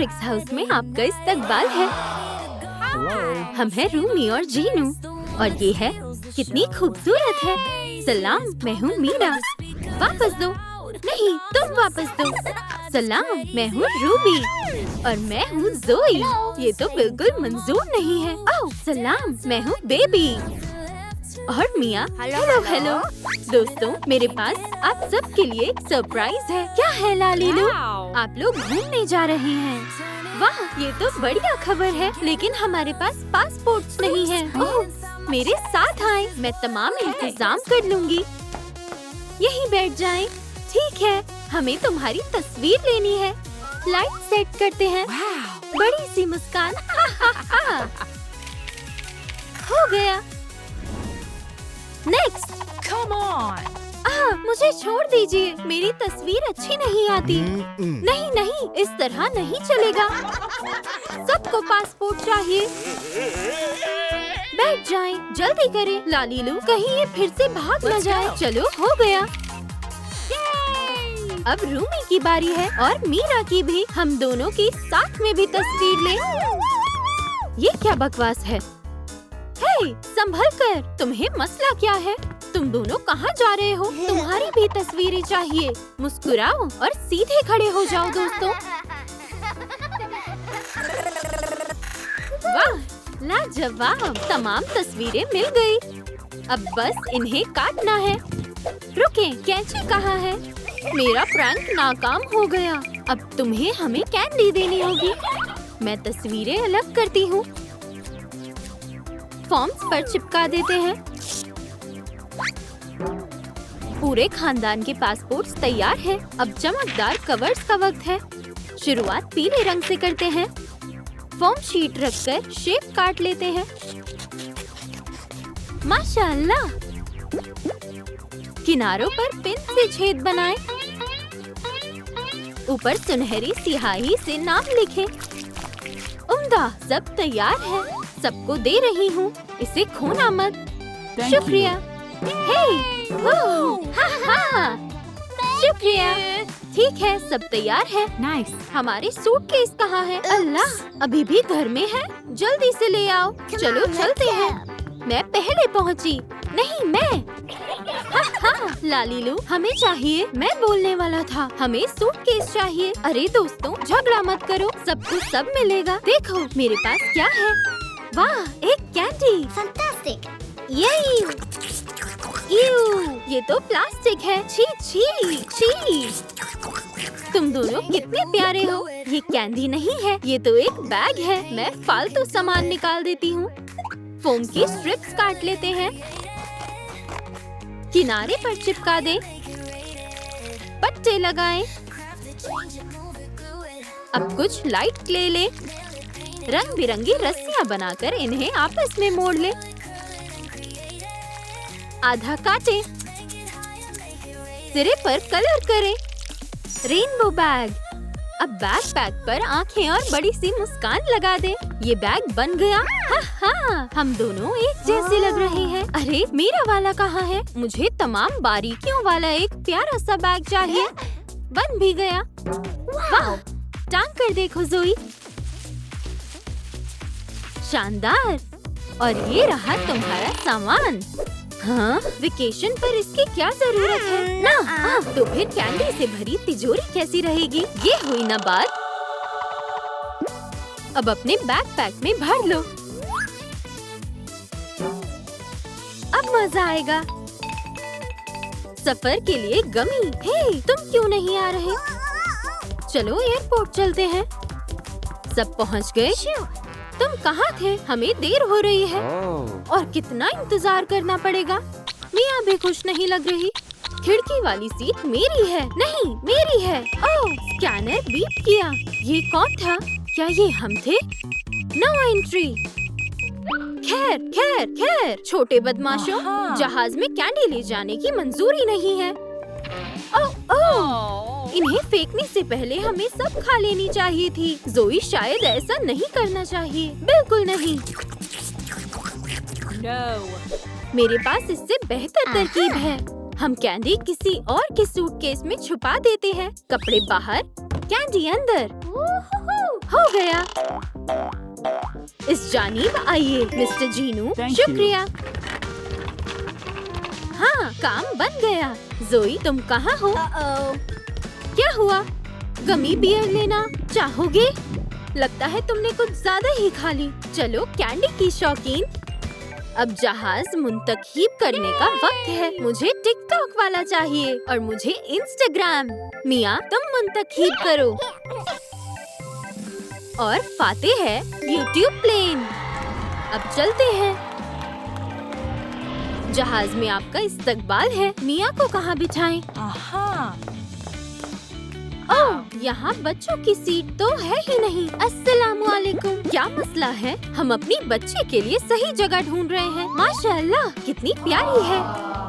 Tricks house में आपका इस्तकबाल है। हम हैं रूमी और जीनू और ये है कितनी खूबसूरत है। सलाम, मैं हूँ मीरा। वापस दो। नहीं, तुम वापस दो। सलाम, मैं हूँ रूबी और मैं हूँ जोई। ये तो बिल्कुल मंजूर नहीं है। ओह सलाम, मैं हूँ बेबी और मिया। हेलो हेलो दोस्तों, मेरे पास आप सब के लिए एक सरप्राइज है। क्या है लालीलू? आप लोग घूमने जा रहे हैं। वाह, ये तो बढ़िया खबर है, लेकिन हमारे पास पासपोर्ट्स नहीं है। ओह, मेरे साथ आए, मैं तमाम इंतजाम कर लूंगी। यहीं बैठ जाएं। ठीक है, हमें तुम्हारी तस्वीर लेनी है। लाइट सेट करते हैं। बड़ी सी मुस्कान। हो गया। नेक्स्ट। Come on! मुझे छोड़ दीजिए, मेरी तस्वीर अच्छी नहीं आती। नहीं नहीं, इस तरह नहीं चलेगा। सबको पासपोर्ट चाहिए। बैठ जाएं, जल्दी करें। लालीलू, कहीं ये फिर से भाग न जाए। चलो, हो गया। अब रूमी की बारी है और मीरा की भी। हम दोनों की साथ में भी तस्वीर लें। ये क्या बकवास है? हे, संभल कर। तुम्हें मसला क्या है? तुम दोनों कहाँ जा रहे हो? तुम्हारी भी तस्वीरें चाहिए। मुस्कुराओ और सीधे खड़े हो जाओ दोस्तों। वाह, लाजवाब। तमाम तस्वीरें मिल गई। अब बस इन्हें काटना है। रुकें, कैंची कहाँ है? मेरा प्रैंक नाकाम हो गया। अब तुम्हें हमें कैंडी देनी होगी। मैं तस्वीरें अलग करती हूँ। फॉर्म्स पर चिपका देते हैं। पूरे खानदान के पासपोर्ट्स तैयार हैं। अब चमकदार कवर्स का वक्त है। शुरुआत पीले रंग से करते हैं। फॉर्म शीट रखकर शेप काट लेते हैं। माशाअल्लाह। किनारों पर पिन से छेद बनाएं। ऊपर सुनहरी स्याही से नाम लिखें। उम्दा, सब तैयार है। सबको दे रही हूँ, इसे खोना मत। शुक्रिया। हे, शुक्रिया। ठीक है, सब तैयार है। Nice. हमारे सूटकेस कहाँ है? अल्लाह, अभी भी घर में है। जल्दी से ले आओ। चलो चलते हैं। मैं पहले पहुँची। नहीं, मैं। लालीलू, हमें चाहिए। मैं बोलने वाला था। हमें सूटकेस चाहिए। अरे दोस्तों, झगड़ा मत करो। सबको सब मिलेगा। देखो मेरे पास क्या है। वाह, एक कैंडी। Fantastic! यही। ये तो प्लास्टिक है। छी छी छी। तुम दोनों कितने प्यारे हो। ये कैंडी नहीं है, ये तो एक बैग है। मैं फालतू सामान निकाल देती हूँ। फोम की स्ट्रिप्स काट लेते हैं। किनारे पर चिपका दें। पट्टे लगाएं। अब कुछ लाइट क्ले लें। रंग बिरंगी रस्सियाँ बनाकर इन्हें आपस में मोड़ लें। आधा काटें। सिरे पर कलर करें। Rainbow bag. अब बैकपैक पर आंखें और बड़ी सी मुस्कान लगा दें। ये बैग बन गया। हाँ, हम दोनों एक जैसे लग रहे हैं। अरे, मेरा वाला कहाँ है? मुझे तमाम बारीकियों वाला एक प्यारा सा बैग चाहिए। बन भी गया। वाह, टांग कर देखो जोई। शानदार। और ये रहा तुम्हारा सामान। हाँ, वेकेशन पर इसकी क्या जरूरत है ना? तो फिर कैंडी से भरी तिजोरी कैसी रहेगी? ये हुई ना बात। अब अपने बैकपैक में भर लो। अब मजा आएगा। सफर के लिए गमी। हे, तुम क्यों नहीं आ रहे? चलो एयरपोर्ट चलते हैं। सब पहुँच गए। तुम कहाँ थे? हमें देर हो रही है और कितना इंतजार करना पड़ेगा। मियाँ भी खुश नहीं लग रही। खिड़की वाली सीट मेरी है। नहीं, मेरी है। ओह, स्कैनर बीप किया। ये कौन था? क्या ये हम थे? No entry. खैर खैर खैर, छोटे बदमाशों, जहाज में कैंडी ले जाने की मंजूरी नहीं है। ओह ओह, इन्हें फेंकने से पहले हमें सब खा लेनी चाहिए थी। जोई, शायद ऐसा नहीं करना चाहिए। बिल्कुल नहीं। No. मेरे पास इससे बेहतर तरकीब है। हम कैंडी किसी और के सूटकेस में छुपा देते हैं। कपड़े बाहर, कैंडी अंदर। हो गया। इस जानिब आइए मिस्टर जीनू। शुक्रिया। हाँ, काम बन गया। जोई, तुम कहाँ हो? क्या हुआ? गमी बियर लेना चाहोगे? लगता है तुमने कुछ ज्यादा ही खा ली। चलो कैंडी की शौकीन, अब जहाज मुंतखब करने का वक्त है। मुझे टिकटॉक वाला चाहिए और मुझे इंस्टाग्राम। मिया, तुम मुंतखब करो। और फातेह है यूट्यूब प्लेन। अब चलते हैं। जहाज में आपका इस्तकबाल है। मिया को कहाँ बिठाएं? ओह, यहाँ बच्चों की सीट तो है ही नहीं। अस्सलामुअलैकुम। क्या मसला है? हम अपनी बच्चे के लिए सही जगह ढूंढ रहे हैं। माशाअल्लाह, कितनी प्यारी है।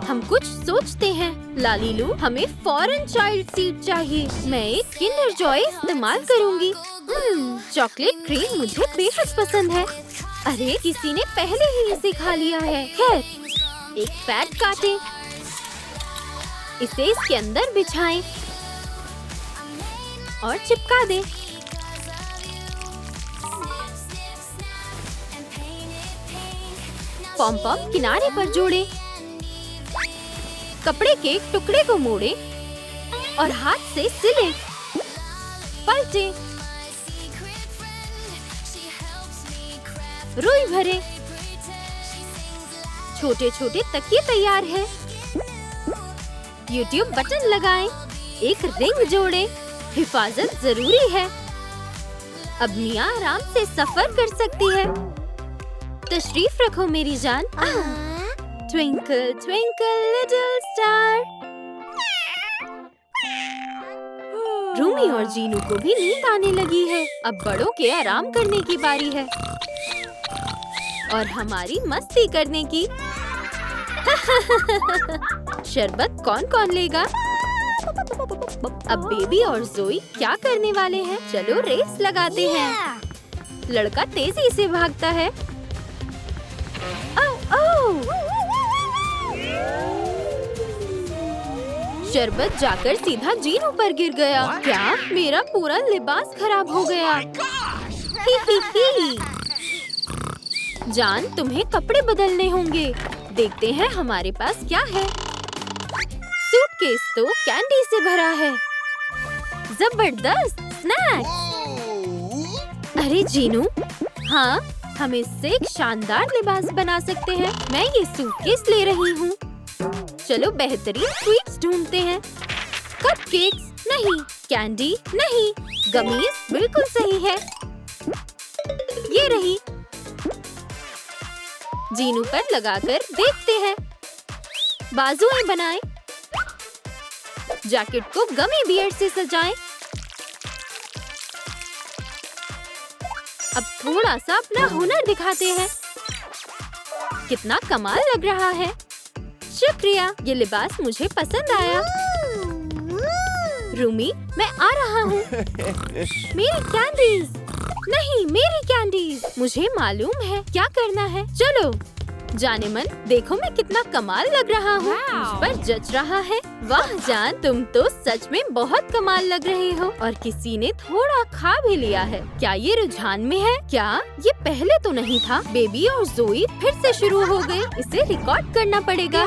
हम कुछ सोचते हैं। लालीलू, हमें फॉरेन चाइल्ड सीट चाहिए। मैं एक किंडर जॉय इस्तेमाल करूँगी। चॉकलेट क्रीम मुझे बेहद पसंद है। अरे, किसी ने पहले ही इसे खा लिया है। खैर, एक पैड काटें, इसे इसके अंदर बिछाएं और चिपका दें। पॉम पॉम किनारे पर जोड़ें। कपड़े के टुकड़े को मोड़ें और हाथ से सिलें। पलटें। रुई भरें। छोटे छोटे तकिए तैयार हैं। यूट्यूब बटन लगाएं। एक रिंग जोड़ें। हिफाजत जरूरी है। अब मिया आराम से सफर कर सकती है। तशरीफ रखो मेरी जान। Twinkle twinkle little star. Rumi और जीनू को भी नींद आने लगी है। अब बड़ों के आराम करने की बारी है और हमारी मस्ती करने की। शरबत कौन कौन लेगा? अब बेबी और जोई क्या करने वाले हैं? चलो रेस लगाते हैं। लड़का तेजी से भागता है। ओह ओह! शरबत जाकर सीधा जीनू पर गिर गया। क्या? मेरा पूरा लिबास खराब हो गया। ही ही ही। जान, तुम्हें कपड़े बदलने होंगे। देखते हैं हमारे पास क्या है। सूटकेस तो कैंडी से भरा है। जबरदस्त स्नैक्स। अरे जीनू, हाँ, हम इससे एक शानदार लिबास बना सकते हैं। मैं ये सूटकेस ले रही हूँ। चलो बेहतरीन स्वीट्स ढूंढते हैं। कपकेक्स नहीं, कैंडी नहीं, गमीज बिल्कुल सही है। ये रही। जीनू पर लगाकर देखते हैं। बाजुएं बनाएं। जैकेट को गमी बियर से सजाएं। अब थोड़ा सा अपना हुनर दिखाते हैं। कितना कमाल लग रहा है। शुक्रिया, ये लिबास मुझे पसंद आया। रूमी, मैं आ रहा हूँ। मेरी कैंडीज। नहीं, मेरी कैंडीज। मुझे मालूम है क्या करना है। चलो जाने मन, देखो मैं कितना कमाल लग रहा हूँ। मुझ पर जच रहा है। वाह जान, तुम तो सच में बहुत कमाल लग रहे हो। और किसी ने थोड़ा खा भी लिया है। क्या ये रुझान में है? क्या ये पहले तो नहीं था? बेबी और जोई फिर से शुरू हो गए। इसे रिकॉर्ड करना पड़ेगा।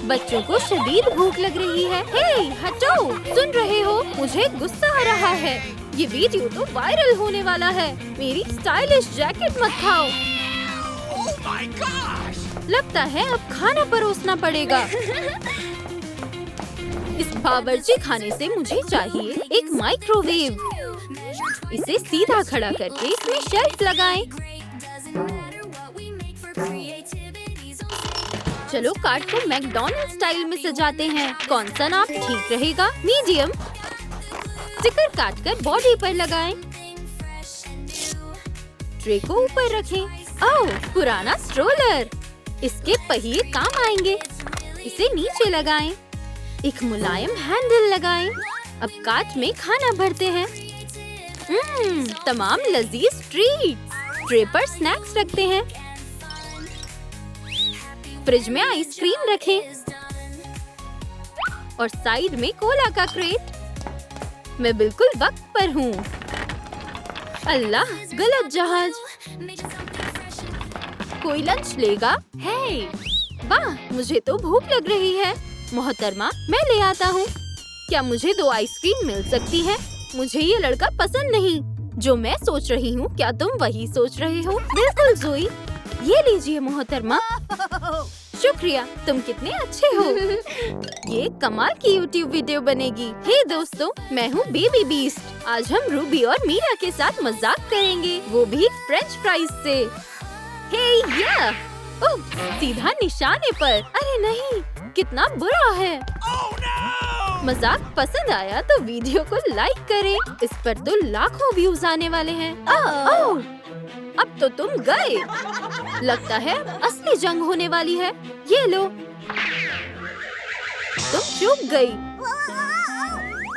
बच्चों को शदीद भूख लग रही है। हे, हटो! सुन रहे हो? मुझे गुस्सा आ रहा है। ये वीडियो तो वायरल होने वाला है। मेरी स्टाइलिश जैकेट मत खाओ। लगता है अब खाना परोसना पड़ेगा। इस बावर्ची खाने से मुझे चाहिए एक माइक्रोवेव। इसे सीधा खड़ा करके इसमें शेल्फ लगाएं। चलो कार्ट को मैकडॉनल्ड स्टाइल में सजाते हैं। कौन सा नाप ठीक रहेगा? मीडियम। स्टिकर काटकर बॉडी पर लगाएं। ट्रे को ऊपर रखें। ओह, पुराना स्ट्रोलर। इसके पहिए काम आएंगे। इसे नीचे लगाएं। एक मुलायम हैंडल लगाएं। अब काट में खाना भरते हैं। तमाम लजीज ट्रीट्स। ट्रे पर स्नैक्स रखते हैं। फ्रिज में आइसक्रीम रखें और साइड में कोला का क्रेट। मैं बिल्कुल वक्त पर हूँ। अल्लाह, गलत जहाज। कोई लंच लेगा? हे, वाह, मुझे तो भूख लग रही है। मोहतरमा, मैं ले आता हूँ। क्या मुझे 2 आइसक्रीम मिल सकती है? मुझे ये लड़का पसंद नहीं। जो मैं सोच रही हूँ, क्या तुम वही सोच रहे हो? बिल्कुल जोई। ये लीजिए मोहतरमा। शुक्रिया, तुम कितने अच्छे हो। ये कमाल की यूट्यूब वीडियो बनेगी। हे दोस्तों, मैं हूँ बेबी बीस्ट। आज हम रूबी और मीरा के साथ मजाक करेंगे, वो भी फ्रेंच फ्राइज से। हे या! ओह, सीधा निशाने पर। अरे नहीं, कितना बुरा है। मजाक पसंद आया तो वीडियो को लाइक करें। इस पर तो लाखों व्यूज आने वाले हैं। ओह, अब तो तुम गए। लगता है असली जंग होने वाली है। ये लो, तुम चूक गई।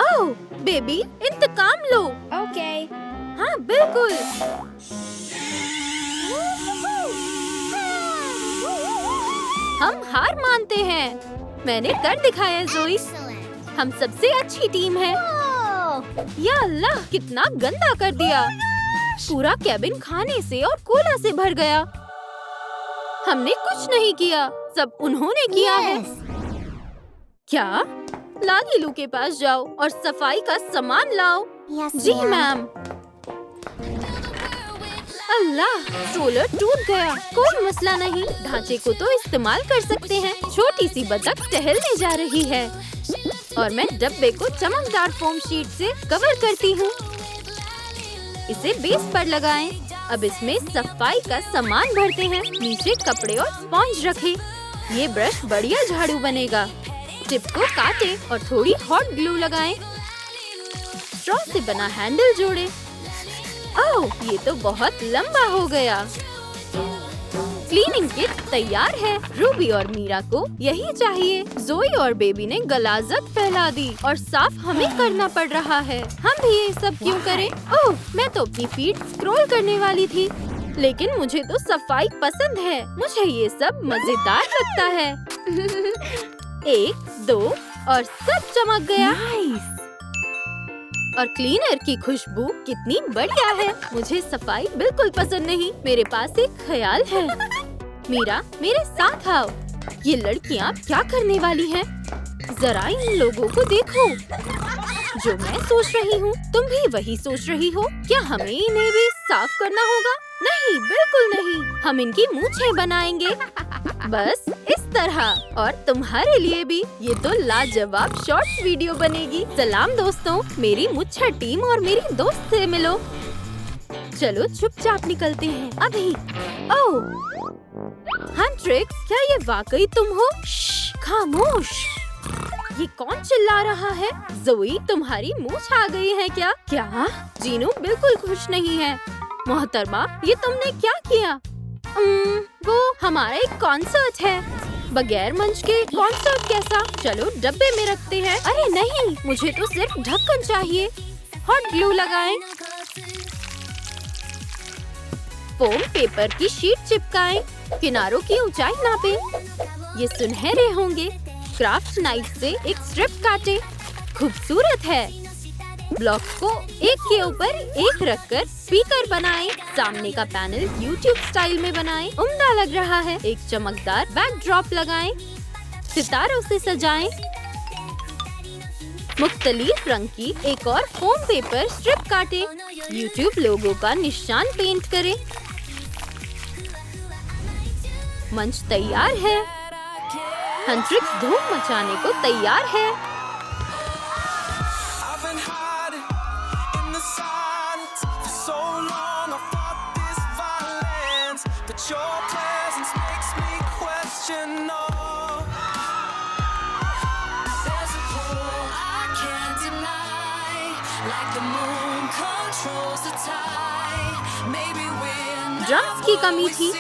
ओह बेबी, इंतकाम लो। ओके। हाँ बिल्कुल। हम हार मानते हैं। मैंने कर दिखाया जोई। हम सबसे अच्छी टीम है। या अल्लाह, कितना गंदा कर दिया। पूरा केबिन खाने से और कोला से भर गया। हमने कुछ नहीं किया, सब उन्होंने किया है। क्या? लालीलू के पास जाओ और सफाई का सामान लाओ। जी मैम। अल्लाह, सोलर टूट गया। कोई मसला नहीं, ढांचे को तो इस्तेमाल कर सकते हैं। छोटी सी बतख टहलने जा रही है और मैं डब्बे को चमकदार फोम शीट से कवर करती हूँ। इसे बेस पर लगाएं। अब इसमें सफाई का सामान भरते हैं। नीचे कपड़े और स्पॉन्ज रखें। ये ब्रश बढ़िया झाड़ू बनेगा। टिप को काटें और थोड़ी हॉट ग्लू लगाएं। स्ट्रॉ से बना हैंडल जोड़ें। ओह, ये तो बहुत लंबा हो गया। क्लीनिंग किट तैयार है। रूबी और मीरा को यही चाहिए। जोई और बेबी ने गलाजत फैला दी और साफ हमें करना पड़ रहा है। हम भी ये सब क्यों करें? ओह, मैं तो अपनी फीड स्क्रॉल करने वाली थी, लेकिन मुझे तो सफाई पसंद है। मुझे ये सब मजेदार लगता है। 1, 2 और सब चमक गया। और क्लीनर की खुशबू कितनी बढ़िया है। मुझे सफाई बिल्कुल पसंद नहीं। मेरे पास एक ख्याल है। मीरा, मेरे साथ आओ। ये लड़कियाँ क्या करने वाली हैं? जरा इन लोगों को देखो। जो मैं सोच रही हूँ, तुम भी वही सोच रही हो। क्या हमें इन्हें भी साफ करना होगा? नहीं, बिल्कुल नहीं। हम इनकी मूंछें बनाएंगे, बस इस तरह। और तुम्हारे लिए भी ये तो लाजवाब शॉर्ट्स वीडियो बनेगी। सलाम दोस्तों, मेरी मुच्छर टीम और मेरी दोस्त से मिलो। चलो चुपचाप निकलते हैं अभी। ओह हंट्रिक्स, क्या ये वाकई तुम हो? खामोश। ये कौन चिल्ला रहा है? जोई, तुम्हारी मूंछ आ गई है क्या? क्या? जीनू बिल्कुल खुश नहीं है। मोहतरमा, ये तुमने क्या किया? वो हमारा एक कॉन्सर्ट है। बगैर मंच के कॉन्सर्ट कैसा? चलो डब्बे में रखते हैं। अरे नहीं, मुझे तो सिर्फ ढक्कन चाहिए। हॉट ग्लू लगाएं। फोम पेपर की शीट चिपकाएं। किनारों की ऊंचाई नापें। ये सुनहरे होंगे। क्राफ्ट नाइफ से एक स्ट्रिप काटें। खूबसूरत है। ब्लॉक को एक के ऊपर एक रखकर स्पीकर बनाएं। सामने का पैनल YouTube स्टाइल में बनाएं। उम्दा लग रहा है। एक चमकदार बैकड्रॉप लगाएं। सितारों से सजाएं। मुख्तलिफ रंग की एक और फोम पेपर स्ट्रिप काटें। YouTube लोगो का निशान पेंट करें। मंच तैयार है। हंट्रिक्स धूम मचाने को तैयार है। ड्रम्स की कमी थी।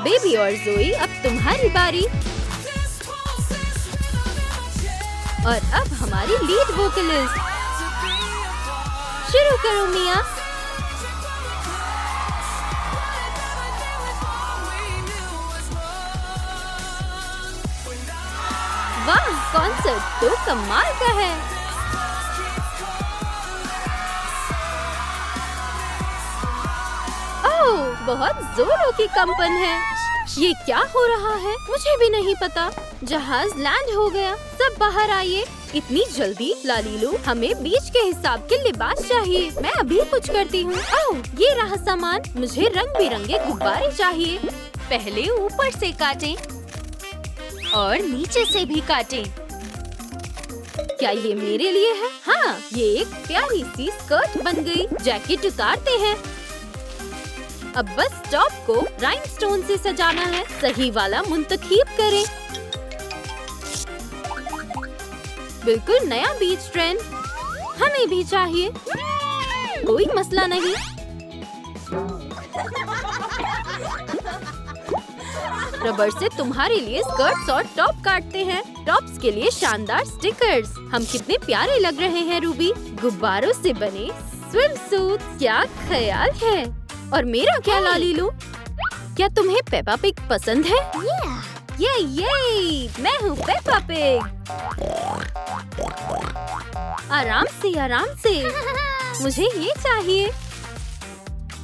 बेबी और जोई, अब तुम्हारी बारी। और अब हमारी लीड वोकलिस्ट। शुरू करो मिया। वाह, कॉन्सर्ट तो कमाल का है। ओह, बहुत जोरों की कंपन है। ये क्या हो रहा है? मुझे भी नहीं पता। जहाज लैंड हो गया। सब बाहर आइए। इतनी जल्दी? लालीलू, हमें बीच के हिसाब के लिबास चाहिए। मैं अभी कुछ करती हूँ। ओह, ये रहा सामान। मुझे रंग बिरंगे गुब्बारे चाहिए। पहले ऊपर से काटें और नीचे से भी काटें। क्या ये मेरे लिए है? हाँ, ये एक प्यारी सी स्कर्ट बन गई। जैकेट उतारते हैं। अब बस टॉप को राइनस्टोन से सजाना है। सही वाला मुंतखब करें। बिल्कुल नया बीच ट्रेंड। हमें भी चाहिए। कोई मसला नहीं। रबर से तुम्हारे लिए स्कर्ट्स और टॉप काटते हैं। टॉप्स के लिए शानदार स्टिकर्स। हम कितने प्यारे लग रहे हैं रूबी। गुब्बारों से बने स्विम सूट। क्या ख्याल है? और मेरा क्या लालीलू? क्या तुम्हें पेपा पिग पसंद है? ये मैं हूँ पेपा पिग। आराम से। मुझे ये चाहिए।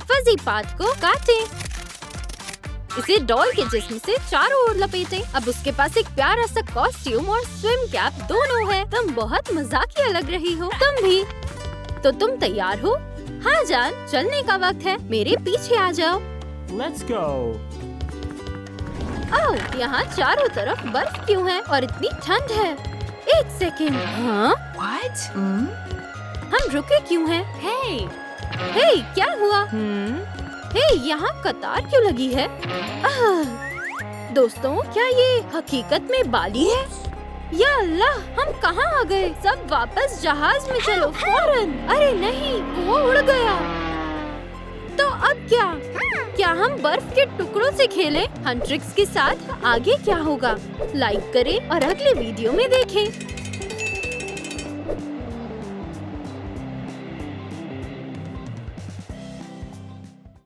फजी पार्ट को काटें। इसे डॉल के जिस्म से चारों ओर लपेटें। अब उसके पास एक प्यारा सा कॉस्ट्यूम और स्विम कैप दोनों है। तुम बहुत मजाकिया लग रही हो। तुम भी। तो तुम तैयार हो? हाँ जान, चलने का वक्त है। मेरे पीछे आ जाओ। Let's go. ओह, यहाँ चारों तरफ बर्फ क्यों है और इतनी ठंड है? एक सेकेंड। हाँ? What? हम रुके क्यों हैं? हे, क्या हुआ? हे, यहाँ कतार क्यों लगी है? दोस्तों, क्या ये हकीकत में बाली है? या अल्लाह, हम कहाँ आ गए? सब वापस जहाज में चलो फौरन। अरे नहीं, वो उड़ गया। तो अब क्या? क्या हम बर्फ के टुकड़ों से खेलें? हंट्रिक्स के साथ आगे क्या होगा? लाइक करें और अगले वीडियो में देखें।